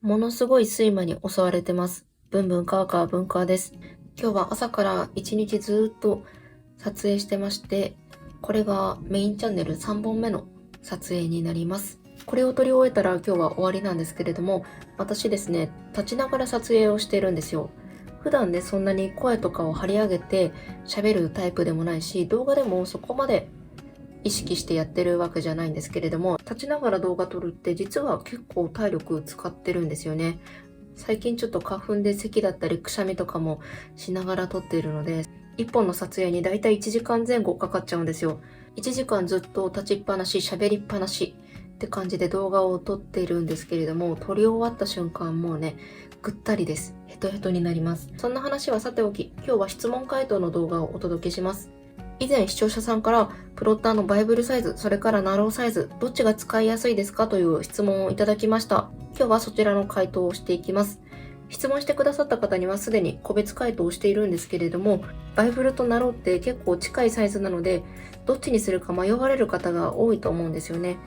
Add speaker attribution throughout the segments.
Speaker 1: ものすごい睡魔に襲われてます。ブンブンカーカーブンカーです。今日は朝から一日ずっと撮影してまして、これがメインチャンネル3本目の撮影になります。これを撮り終えたら今日は終わりなんですけれども、私ですね、立ちながら撮影をしてるんですよ。普段ね、そんなに声とかを張り上げて喋るタイプでもないし、動画でもそこまで意識してやってるわけじゃないんですけれども、立ちながら動画撮るって実は結構体力使ってるんですよね。最近ちょっと花粉で咳だったりくしゃみとかもしながら撮っているので、1本の撮影にだいたい1時間前後かかっちゃうんですよ。1時間ずっと立ちっぱなし、喋りっぱなしって感じで動画を撮っているんですけれども、撮り終わった瞬間もうね、ぐったりです。ヘトヘトになります。そんな話はさておき、今日は質問回答の動画をお届けします。以前視聴者さんからプロッターのバイブルサイズ、それからナローサイズ、どっちが使いやすいですかという質問をいただきました。今日はそちらの回答をしていきます。質問してくださった方にはすでに個別回答をしているんですけれども、バイブルとナローって結構近いサイズなので、どっちにするか迷われる方が多いと思うんですよね。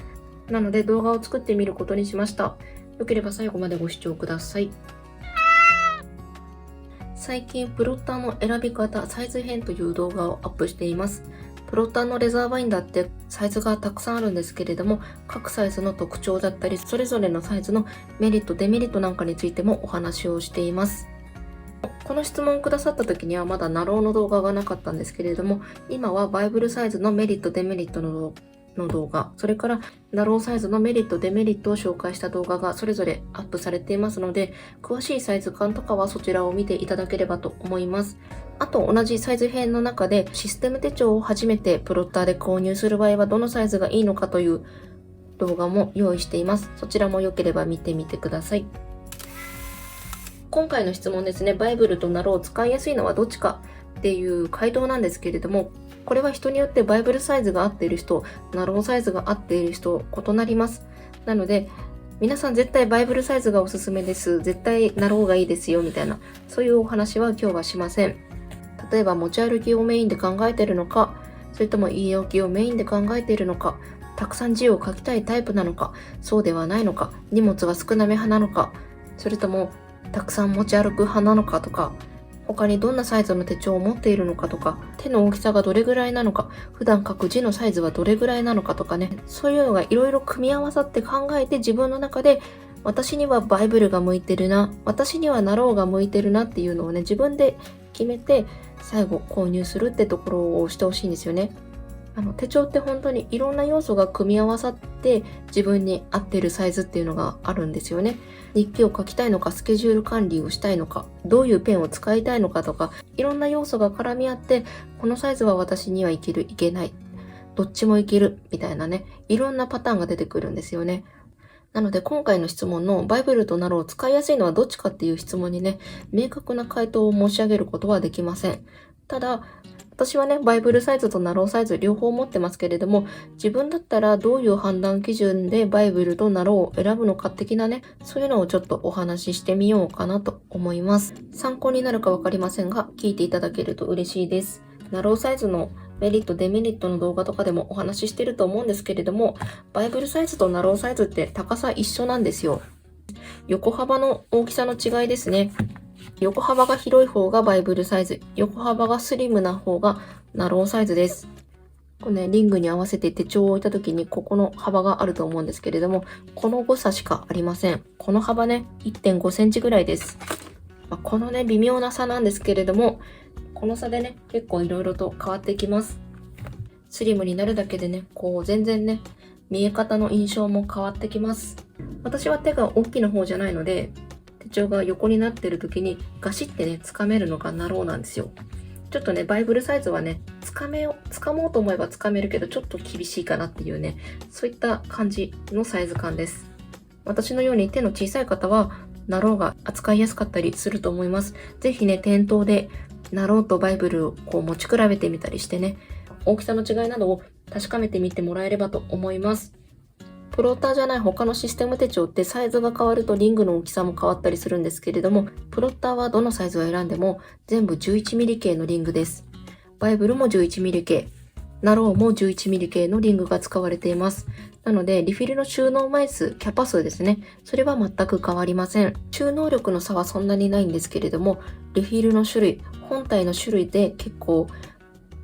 Speaker 1: なので動画を作ってみることにしました。よければ最後までご視聴ください。最近プロッターの選び方、サイズ編という動画をアップしています。プロッターのレザーバインダーってサイズがたくさんあるんですけれども、各サイズの特徴だったり、それぞれのサイズのメリット、デメリットなんかについてもお話をしています。この質問をくださった時にはまだナローの動画がなかったんですけれども、今はバイブルサイズのメリット、デメリットの動画、それからナローサイズのメリット、デメリットを紹介した動画がそれぞれアップされていますので、詳しいサイズ感とかはそちらを見ていただければと思います。あと同じサイズ編の中でシステム手帳を初めてプロッターで購入する場合はどのサイズがいいのかという動画も用意しています。そちらも良ければ見てみてください。今回の質問ですね、バイブルとナローを使いやすいのはどっちかっていう回答なんですけれども、これは人によってバイブルサイズが合っている人、ナローサイズが合っている人、異なります。なので、皆さん絶対バイブルサイズがおすすめです。絶対ナローがいいですよ、みたいな、そういうお話は今日はしません。例えば持ち歩きをメインで考えているのか、それとも言い置きをメインで考えているのか、たくさん字を書きたいタイプなのか、そうではないのか、荷物が少なめ派なのか、それともたくさん持ち歩く派なのかとか、他にどんなサイズの手帳を持っているのかとか、手の大きさがどれぐらいなのか、普段書く字のサイズはどれぐらいなのかとかね、そういうのがいろいろ組み合わさって考えて自分の中で私にはバイブルが向いてるな、私にはナローが向いてるなっていうのをね、自分で決めて最後購入するってところをしてほしいんですよね。手帳って本当にいろんな要素が組み合わさって自分に合ってるサイズっていうのがあるんですよね。日記を書きたいのか、スケジュール管理をしたいのか、どういうペンを使いたいのかとか、いろんな要素が絡み合って、このサイズは私にはいける、いけない、どっちもいける、みたいなね、いろんなパターンが出てくるんですよね。なので今回の質問のバイブルとナローを使いやすいのはどっちかっていう質問にね、明確な回答を申し上げることはできません。ただ、私はね、バイブルサイズとナローサイズ両方持ってますけれども、自分だったらどういう判断基準でバイブルとナローを選ぶのか的なね、そういうのをちょっとお話ししてみようかなと思います。参考になるかわかりませんが、聞いていただけると嬉しいです。ナローサイズのメリット、デメリットの動画とかでもお話ししてると思うんですけれども、バイブルサイズとナローサイズって高さ一緒なんですよ。横幅の大きさの違いですね。横幅が広い方がバイブルサイズ、横幅がスリムな方がナローサイズです。これね、リングに合わせて手帳を置いた時にここの幅があると思うんですけれども、この誤差しかありません。この幅ね、1.5 センチぐらいです。このね、微妙な差なんですけれども、この差でね、結構いろいろと変わってきます。スリムになるだけでね、こう全然ね、見え方の印象も変わってきます。私は手が大きな方じゃないので、手帳が横になってる時にガシってね、掴めるのがナローなんですよ。ちょっとね、バイブルサイズはね、掴もうと思えば掴めるけど、ちょっと厳しいかなっていうね、そういった感じのサイズ感です。私のように手の小さい方は、ナローが扱いやすかったりすると思います。ぜひね、店頭でナローとバイブルをこう持ち比べてみたりしてね、大きさの違いなどを確かめてみてもらえればと思います。プローターじゃない他のシステム手帳ってサイズが変わるとリングの大きさも変わったりするんですけれども、プロッターはどのサイズを選んでも全部 11mm 系のリングです。バイブルも 11mm 系、ナローも 11mm 系のリングが使われています。なので、リフィルの収納枚数、キャパ数ですね。それは全く変わりません。収納力の差はそんなにないんですけれども、リフィルの種類、本体の種類で結構、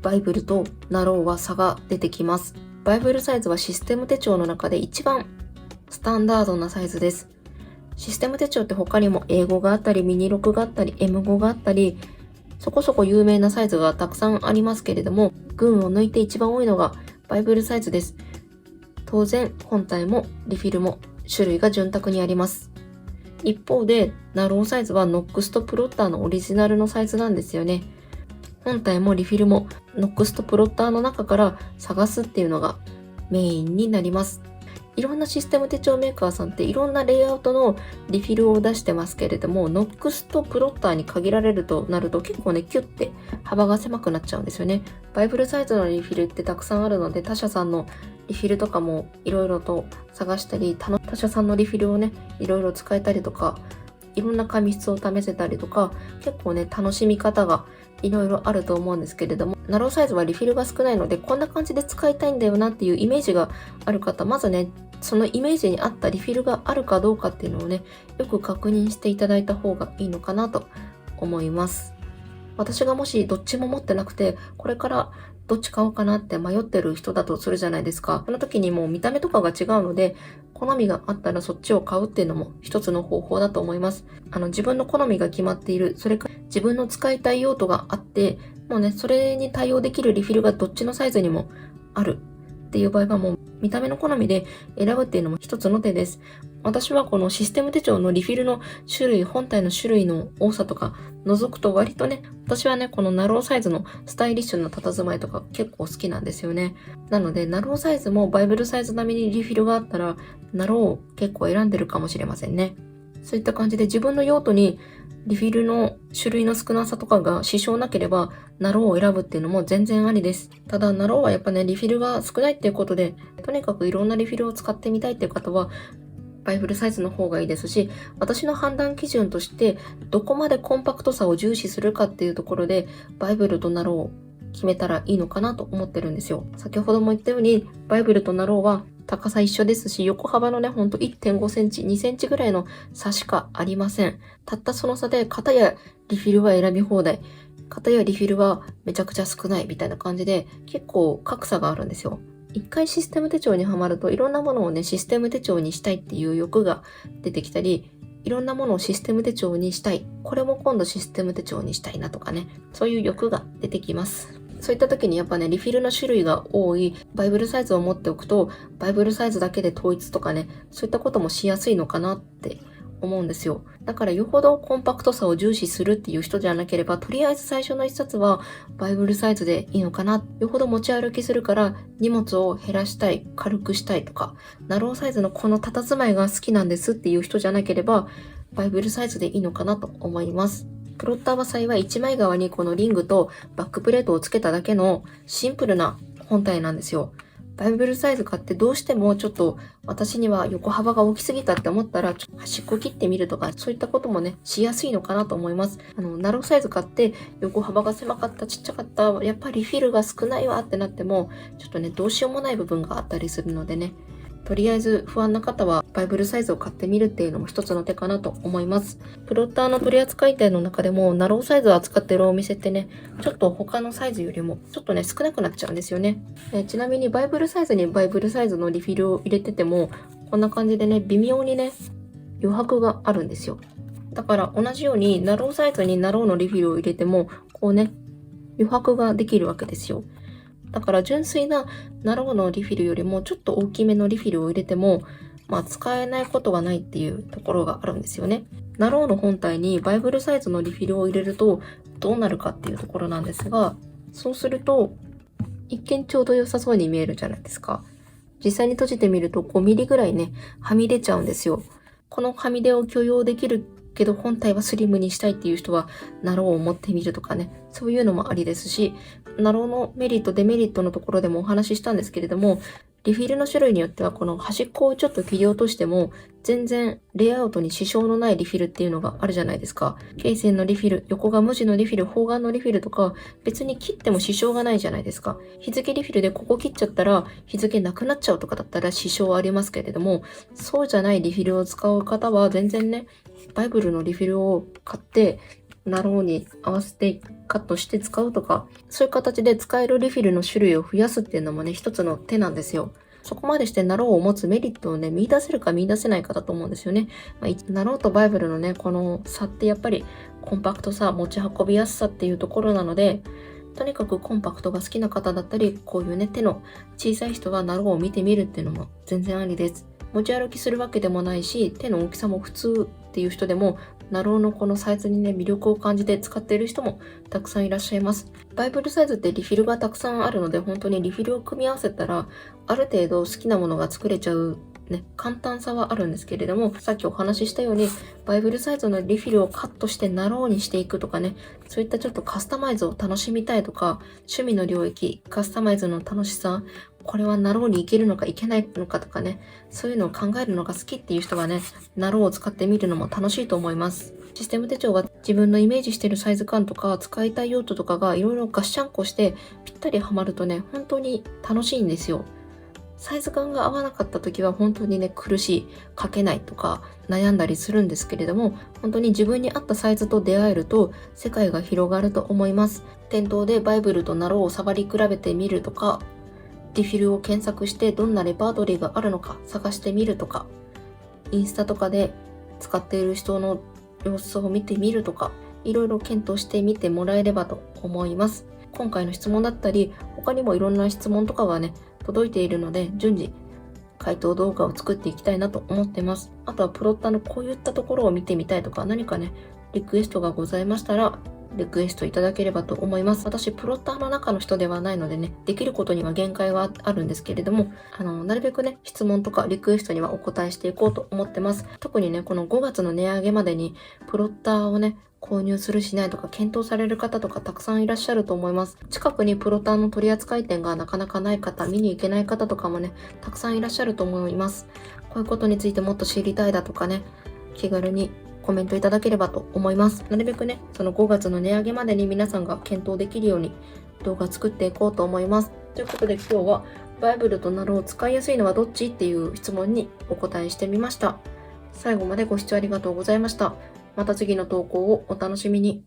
Speaker 1: バイブルとナローは差が出てきます。バイブルサイズはシステム手帳の中で一番スタンダードなサイズです。システム手帳って他にも英語があったり、ミニ6があったり、M5があったり、そこそこ有名なサイズがたくさんありますけれども、群を抜いて一番多いのがバイブルサイズです。当然、本体もリフィルも種類が潤沢にあります。一方で、ナローサイズはノックスとプロッターのオリジナルのサイズなんですよね。本体もリフィルもノックスとプロッターの中から探すっていうのがメインになります。いろんなシステム手帳メーカーさんっていろんなレイアウトのリフィルを出してますけれども、ノックスとプロッターに限られるとなると結構ね、キュッて幅が狭くなっちゃうんですよね。バイブルサイズのリフィルってたくさんあるので、他社さんのリフィルとかもいろいろと探したり、他社さんのリフィルをね、いろいろ使えたりとか、いろんな紙質を試せたりとか、結構ね、楽しみ方がいろいろあると思うんですけれども、ナローサイズはリフィルが少ないので、こんな感じで使いたいんだよなっていうイメージがある方、まずね、そのイメージに合ったリフィルがあるかどうかっていうのをね、よく確認していただいた方がいいのかなと思います。私がもしどっちも持ってなくて、これからどっち買おうかなって迷ってる人だとするじゃないですか。その時にもう見た目とかが違うので、好みがあったらそっちを買うっていうのも一つの方法だと思います。自分の好みが決まっている、それから自分の使いたい用途があって、もうね、それに対応できるリフィルがどっちのサイズにもあるっていう場合はもう見た目の好みで選ぶっていうのも一つの手です。私はこのシステム手帳のリフィルの種類、本体の種類の多さとか除くと割とね、私はね、このナローサイズのスタイリッシュな佇まいとか結構好きなんですよね。なので、ナローサイズもバイブルサイズ並みにリフィルがあったら、ナローを結構選んでるかもしれませんね。そういった感じで自分の用途にリフィルの種類の少なさとかが支障なければ、ナローを選ぶっていうのも全然ありです。ただ、ナローはやっぱね、リフィルが少ないっていうことで、とにかくいろんなリフィルを使ってみたいっていう方は、バイブルサイズの方がいいですし、私の判断基準として、どこまでコンパクトさを重視するかっていうところで、バイブルとナローを決めたらいいのかなと思ってるんですよ。先ほども言ったように、バイブルとナローは高さ一緒ですし、横幅のね、ほんと 1.5 センチ、2センチぐらいの差しかありません。たったその差で、型やリフィルは選び放題、型やリフィルはめちゃくちゃ少ないみたいな感じで、結構格差があるんですよ。一回システム手帳にはまるといろんなものをね、システム手帳にしたいっていう欲が出てきたり、いろんなものをシステム手帳にしたい。これも今度システム手帳にしたいなとかね、そういう欲が出てきます。そういった時にやっぱね、リフィルの種類が多いバイブルサイズを持っておくと、バイブルサイズだけで統一とかね、そういったこともしやすいのかなって思うんですよ。だからよほどコンパクトさを重視するっていう人じゃなければ、とりあえず最初の一冊はバイブルサイズでいいのかな。よほど持ち歩きするから荷物を減らしたい、軽くしたいとか、ナローサイズのこの佇まいが好きなんですっていう人じゃなければ、バイブルサイズでいいのかなと思います。プロッターは幸い一枚側にこのリングとバックプレートをつけただけのシンプルな本体なんですよ。バイブルサイズ買ってどうしてもちょっと私には横幅が大きすぎたって思ったら端っこ切ってみるとかそういったこともねしやすいのかなと思います。ナローサイズ買って横幅が狭かったちっちゃかったやっぱりフィルが少ないわってなってもちょっとねどうしようもない部分があったりするのでね、とりあえず不安な方はバイブルサイズを買ってみるっていうのも一つの手かなと思います。プロッターの取り扱い店の中でもナローサイズを扱っているお店ってね、ちょっと他のサイズよりもちょっとね少なくなっちゃうんですよね。ちなみにバイブルサイズにバイブルサイズのリフィルを入れててもこんな感じでね微妙にね余白があるんですよ。だから同じようにナローサイズにナローのリフィルを入れてもこうね余白ができるわけですよ。だから純粋なナローのリフィルよりもちょっと大きめのリフィルを入れても、使えないことはないっていうところがあるんですよね。ナローの本体にバイブルサイズのリフィルを入れるとどうなるかっていうところなんですが、そうすると一見ちょうど良さそうに見えるじゃないですか。実際に閉じてみると5ミリぐらいね、はみ出ちゃうんですよ。このはみ出を許容できるけど本体はスリムにしたいっていう人はナローを持ってみるとかね、そういうのもありですし、ナローのメリットデメリットのところでもお話ししたんですけれども、リフィルの種類によってはこの端っこをちょっと切り落としても全然レイアウトに支障のないリフィルっていうのがあるじゃないですか。罫線のリフィル、横が無地のリフィル、方眼のリフィルとか別に切っても支障がないじゃないですか。日付リフィルでここ切っちゃったら日付なくなっちゃうとかだったら支障はありますけれども、そうじゃないリフィルを使う方は全然ね、バイブルのリフィルを買ってナローに合わせてカットして使うとか、そういう形で使えるリフィルの種類を増やすっていうのもね、一つの手なんですよ。そこまでしてナローを持つメリットをね、見出せるか見出せないかだと思うんですよね。ナローとバイブルのね、この差ってやっぱりコンパクトさ、持ち運びやすさっていうところなので、とにかくコンパクトが好きな方だったり、こういうね、手の小さい人はナローを見てみるっていうのも全然ありです。持ち歩きするわけでもないし、手の大きさも普通っていう人でも、ナローのこのサイズにね、魅力を感じて使っている人もたくさんいらっしゃいます。バイブルサイズってリフィルがたくさんあるので、本当にリフィルを組み合わせたら、ある程度好きなものが作れちゃうね、簡単さはあるんですけれども、さっきお話ししたように、バイブルサイズのリフィルをカットしてナローにしていくとかね、そういったちょっとカスタマイズを楽しみたいとか、趣味の領域、カスタマイズの楽しさ、これはナローにいけるのかいけないのかとかね、そういうのを考えるのが好きっていう人はね、ナローを使ってみるのも楽しいと思います。システム手帳は自分のイメージしているサイズ感とか使いたい用途とかがいろいろガッシャンコしてぴったりはまるとね、本当に楽しいんですよ。サイズ感が合わなかった時は本当にね、苦しい、書けないとか悩んだりするんですけれども、本当に自分に合ったサイズと出会えると世界が広がると思います。店頭でバイブルとナローを触り比べてみるとか、リフィルを検索してどんなレパートリーがあるのか探してみるとか、インスタとかで使っている人の様子を見てみるとか、いろいろ検討してみてもらえればと思います。今回の質問だったり、他にもいろんな質問とかがね、届いているので、順次回答動画を作っていきたいなと思ってます。あとはプロッタのこういったところを見てみたいとか、何かね、リクエストがございましたら、リクエストいただければと思います。私、プロッターの中の人ではないのでね、できることには限界はあるんですけれども、なるべくね、質問とかリクエストにはお答えしていこうと思ってます。特にね、この5月の値上げまでに、プロッターをね、購入するしないとか検討される方とかたくさんいらっしゃると思います。近くにプロターの取扱店がなかなかない方、見に行けない方とかもね、たくさんいらっしゃると思います。こういうことについてもっと知りたいだとかね、気軽にコメントいただければと思います。なるべくね、その5月の値上げまでに皆さんが検討できるように動画作っていこうと思います。ということで今日はバイブルとナローを使いやすいのはどっちっていう質問にお答えしてみました。最後までご視聴ありがとうございました。また次の投稿をお楽しみに。